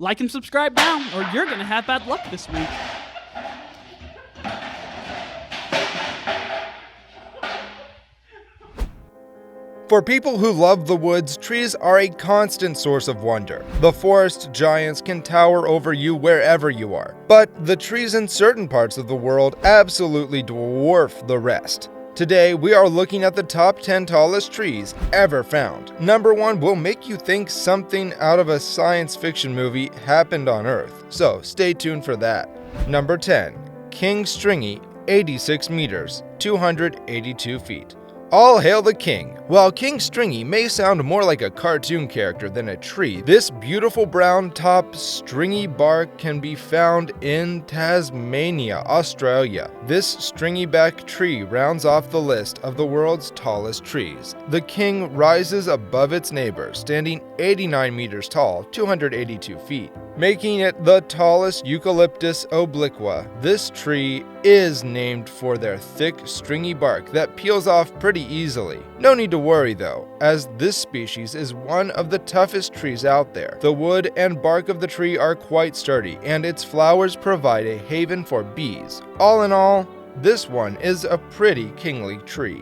Like and subscribe now, or you're going to have bad luck this week. For people who love the woods, trees are a constant source of wonder. The forest giants can tower over you wherever you are, but the trees in certain parts of the world absolutely dwarf the rest. Today, we are looking at the top 10 tallest trees ever found. Number 1 will make you think something out of a science fiction movie happened on Earth, so stay tuned for that. Number 10. King Stringy, 86 meters, 282 feet. All hail the king. While King Stringy may sound more like a cartoon character than a tree, this beautiful brown top stringy bark can be found in Tasmania, Australia. This stringy back tree rounds off the list of the world's tallest trees. The king rises above its neighbor, standing 89 meters tall, 282 feet, making it the tallest Eucalyptus obliqua. This tree is named for their thick, stringy bark that peels off pretty easily. No need to worry though, as this species is one of the toughest trees out there. The wood and bark of the tree are quite sturdy, and its flowers provide a haven for bees. All in all, this one is a pretty kingly tree.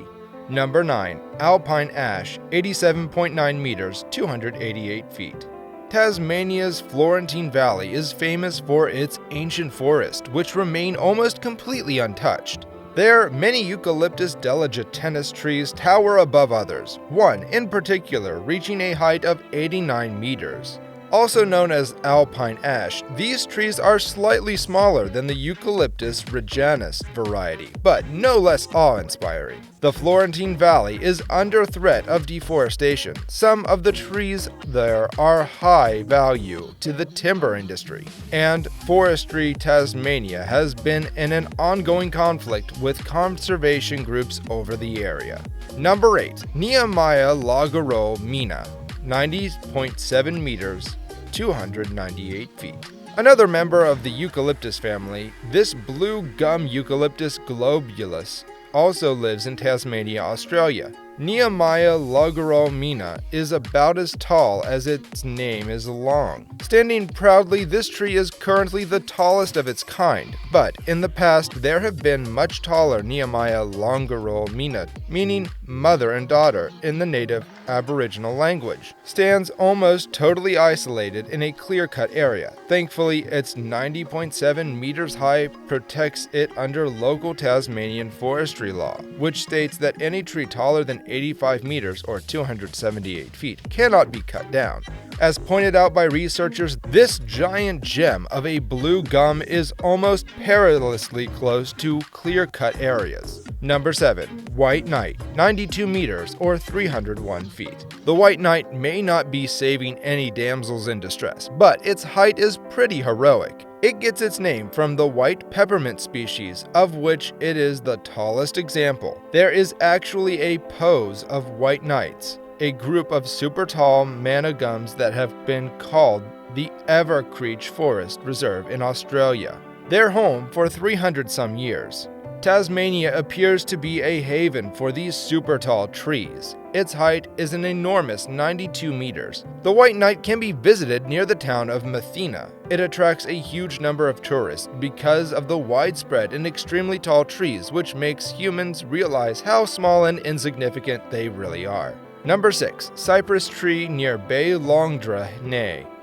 Number 9. Alpine Ash, 87.9 meters, 288 feet. Tasmania's Florentine Valley is famous for its ancient forest, which remain almost completely untouched. There, many Eucalyptus delegatensis trees tower above others, one in particular reaching a height of 89 meters. Also known as Alpine Ash, these trees are slightly smaller than the Eucalyptus regnans variety, but no less awe-inspiring. The Florentine Valley is under threat of deforestation. Some of the trees there are high value to the timber industry, and Forestry Tasmania has been in an ongoing conflict with conservation groups over the area. Number 8. Nehemiah Lagarole Mina, 90.7 meters, 298 feet. Another member of the Eucalyptus family, this blue gum Eucalyptus globulus also lives in Tasmania, Australia. Nehemiah Lagarole Mina is about as tall as its name is long. Standing proudly, this tree is currently the tallest of its kind, but in the past there have been much taller Nehemiah Lagarole Mina, meaning mother and daughter in the native Aboriginal language. Stands almost totally isolated in a clear-cut area. Thankfully, its 90.7 meters high protects it under local Tasmanian forestry law, which states that any tree taller than 85 meters or 278 feet cannot be cut down. As pointed out by researchers, this giant gem of a blue gum is almost perilously close to clear-cut areas. Number 7. White Knight, 92 meters or 301 feet. The white knight may not be saving any damsels in distress, but its height is pretty heroic. It gets its name from the white peppermint species, of which it is the tallest example. There is actually a pose of white knights, a group of super tall manna gums that have been called the Evercreech Forest Reserve in Australia. They're home for 300 some years. Tasmania appears to be a haven for these super tall trees. Its height is an enormous 92 meters. The White Knight can be visited near the town of Mathena. It attracts a huge number of tourists because of the widespread and extremely tall trees, which makes humans realize how small and insignificant they really are. Number 6. Cypress tree near Bay Longdra,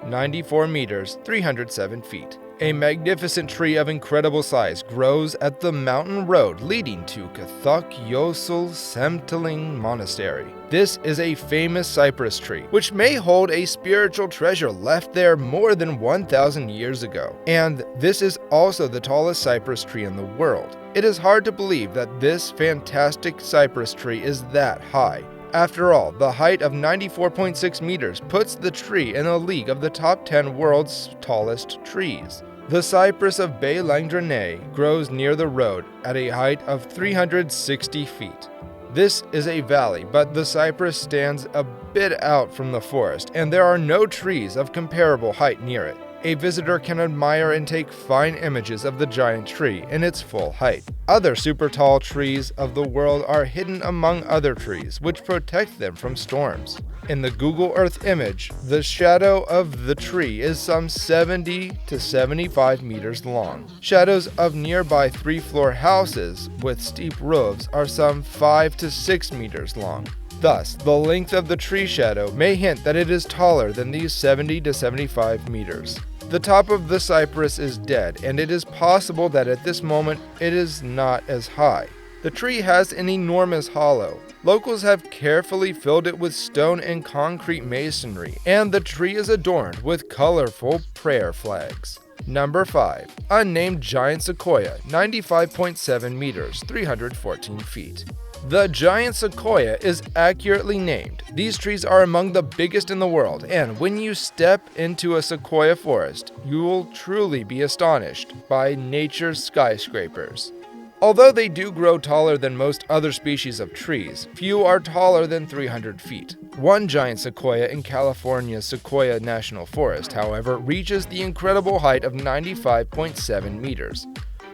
94 meters, 307 feet. A magnificent tree of incredible size grows at the mountain road leading to Cathok Yosel Semteling Monastery. This is a famous cypress tree, which may hold a spiritual treasure left there more than 1,000 years ago. And this is also the tallest cypress tree in the world. It is hard to believe that this fantastic cypress tree is that high. After all, the height of 94.6 meters puts the tree in a league of the top 10 world's tallest trees. The cypress of Bay Longdra grows near the road at a height of 360 feet. This is a valley, but the cypress stands a bit out from the forest, and there are no trees of comparable height near it. a visitor can admire and take fine images of the giant tree in its full height. Other super tall trees of the world are hidden among other trees, which protect them from storms. In the Google Earth image, the shadow of the tree is some 70 to 75 meters long. Shadows of nearby 3-floor houses with steep roofs are some 5 to 6 meters long. Thus, the length of the tree shadow may hint that it is taller than these 70 to 75 meters. The top of the cypress is dead, and it is possible that at this moment it is not as high. The tree has an enormous hollow. Locals have carefully filled it with stone and concrete masonry, and the tree is adorned with colorful prayer flags. Number 5. Unnamed giant sequoia, 95.7 meters, 314 feet. The giant sequoia is accurately named. These trees are among the biggest in the world, and when you step into a sequoia forest, you will truly be astonished by nature's skyscrapers. Although they do grow taller than most other species of trees, few are taller than 300 feet. One giant sequoia in California's Sequoia National Forest, however, reaches the incredible height of 95.7 meters.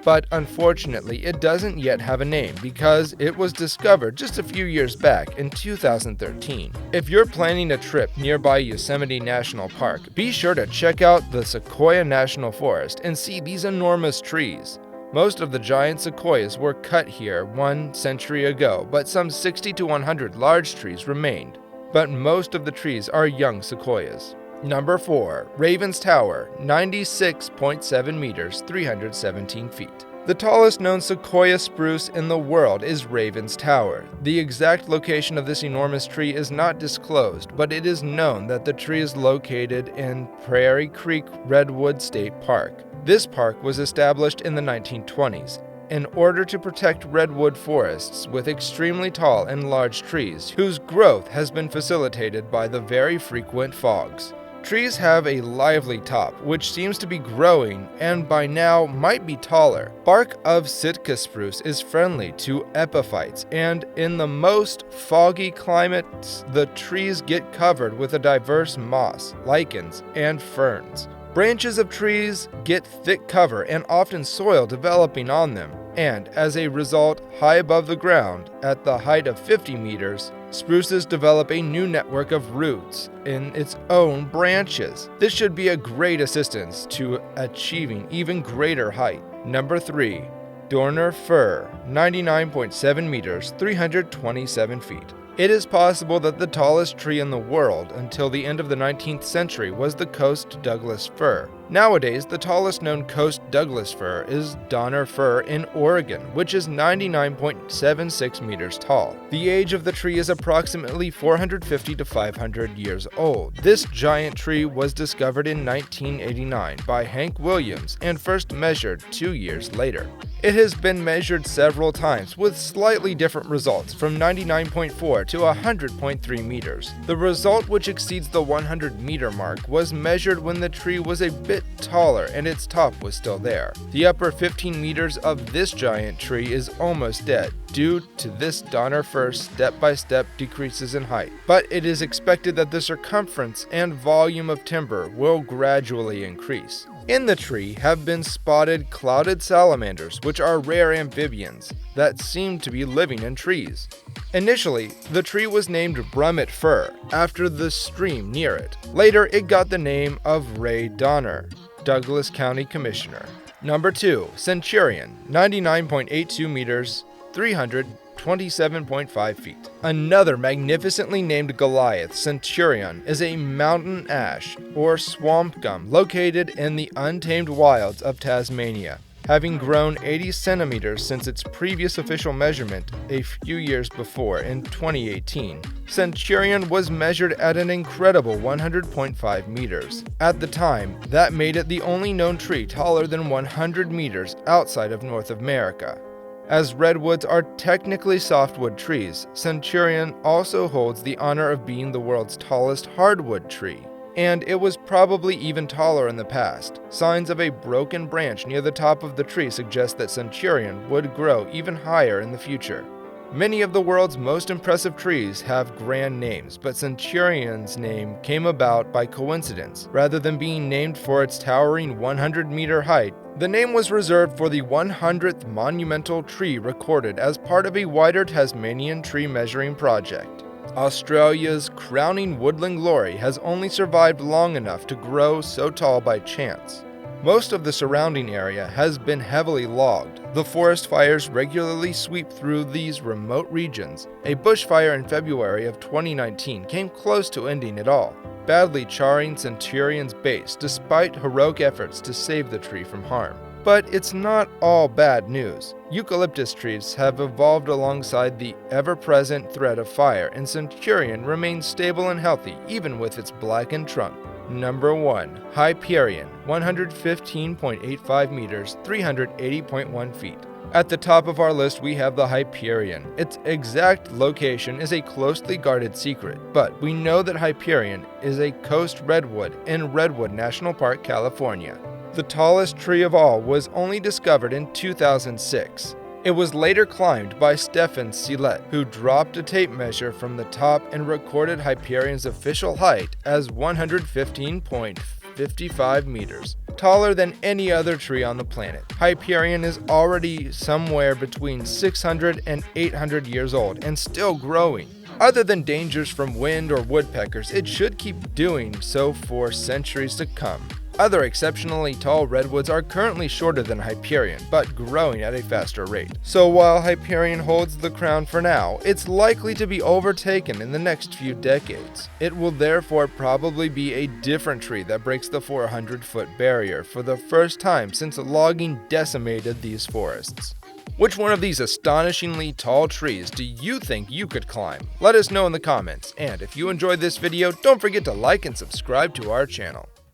But unfortunately, it doesn't yet have a name because it was discovered just a few years back in 2013. If you're planning a trip nearby Yosemite National Park, be sure to check out the Sequoia National Forest and see these enormous trees. Most of the giant sequoias were cut here 1 century ago, but some 60 to 100 large trees remained. But most of the trees are young sequoias. Number 4. Raven's Tower, 96.7 meters, 317 feet. The tallest known sequoia spruce in the world is Raven's Tower. The exact location of this enormous tree is not disclosed, but it is known that the tree is located in Prairie Creek Redwood State Park. This park was established in the 1920s in order to protect redwood forests with extremely tall and large trees whose growth has been facilitated by the very frequent fogs. Trees have a lively top, which seems to be growing and by now might be taller. Bark of Sitka spruce is friendly to epiphytes, and in the most foggy climates, the trees get covered with a diverse moss, lichens, and ferns. Branches of trees get thick cover and often soil developing on them, and as a result, high above the ground, at the height of 50 meters, spruces develop a new network of roots in its own branches. This should be a great assistance to achieving even greater height. Number 3. Dorner fir, 99.7 meters, 327 feet. It is possible that the tallest tree in the world until the end of the 19th century was the Coast Douglas fir. Nowadays, the tallest known Coast Douglas fir is Donner fir in Oregon, which is 99.76 meters tall. The age of the tree is approximately 450 to 500 years old. This giant tree was discovered in 1989 by Hank Williams and first measured 2 years later. It has been measured several times with slightly different results from 99.4 to 100.3 meters. The result, which exceeds the 100-meter mark, was measured when the tree was a bit taller and its top was still there. The upper 15 meters of this giant tree is almost dead due to this Donner fir step-by-step decreases in height, but it is expected that the circumference and volume of timber will gradually increase. In the tree have been spotted clouded salamanders, which are rare amphibians that seem to be living in trees. Initially, the tree was named Brummett Fir after the stream near it. Later, it got the name of Ray Donner, Douglas County Commissioner. Number 2. Centurion, 99.82 meters, 327.5 feet. Another magnificently named Goliath centurion is a mountain ash or swamp gum located in the untamed wilds of Tasmania, having grown 80 centimeters since its previous official measurement a few years before in 2018. Centurion was measured at an incredible 100.5 meters. At the time, that made it the only known tree taller than 100 meters outside of North America. As redwoods are technically softwood trees, Centurion also holds the honor of being the world's tallest hardwood tree. And it was probably even taller in the past. Signs of a broken branch near the top of the tree suggest that Centurion would grow even higher in the future. Many of the world's most impressive trees have grand names, but Centurion's name came about by coincidence. Rather than being named for its towering 100-meter height, the name was reserved for the 100th monumental tree recorded as part of a wider Tasmanian tree measuring project. Australia's crowning woodland glory has only survived long enough to grow so tall by chance. Most of the surrounding area has been heavily logged. The forest fires regularly sweep through these remote regions. A bushfire in February of 2019 came close to ending it all, badly charring Centurion's base despite heroic efforts to save the tree from harm. But it's not all bad news. Eucalyptus trees have evolved alongside the ever-present threat of fire, and Centurion remains stable and healthy even with its blackened trunk. Number 1. Hyperion, 115.85 meters, 380.1 feet. At the top of our list we have the Hyperion. Its exact location is a closely guarded secret, but we know that Hyperion is a coast redwood in Redwood National Park, California. The tallest tree of all was only discovered in 2006. It was later climbed by Stefan Silet, who dropped a tape measure from the top and recorded Hyperion's official height as 115.55 meters, taller than any other tree on the planet. Hyperion is already somewhere between 600 and 800 years old and still growing. Other than dangers from wind or woodpeckers, it should keep doing so for centuries to come. Other exceptionally tall redwoods are currently shorter than Hyperion, but growing at a faster rate. So while Hyperion holds the crown for now, it's likely to be overtaken in the next few decades. It will therefore probably be a different tree that breaks the 400-foot barrier for the first time since logging decimated these forests. Which one of these astonishingly tall trees do you think you could climb? Let us know in the comments, and if you enjoyed this video, don't forget to like and subscribe to our channel.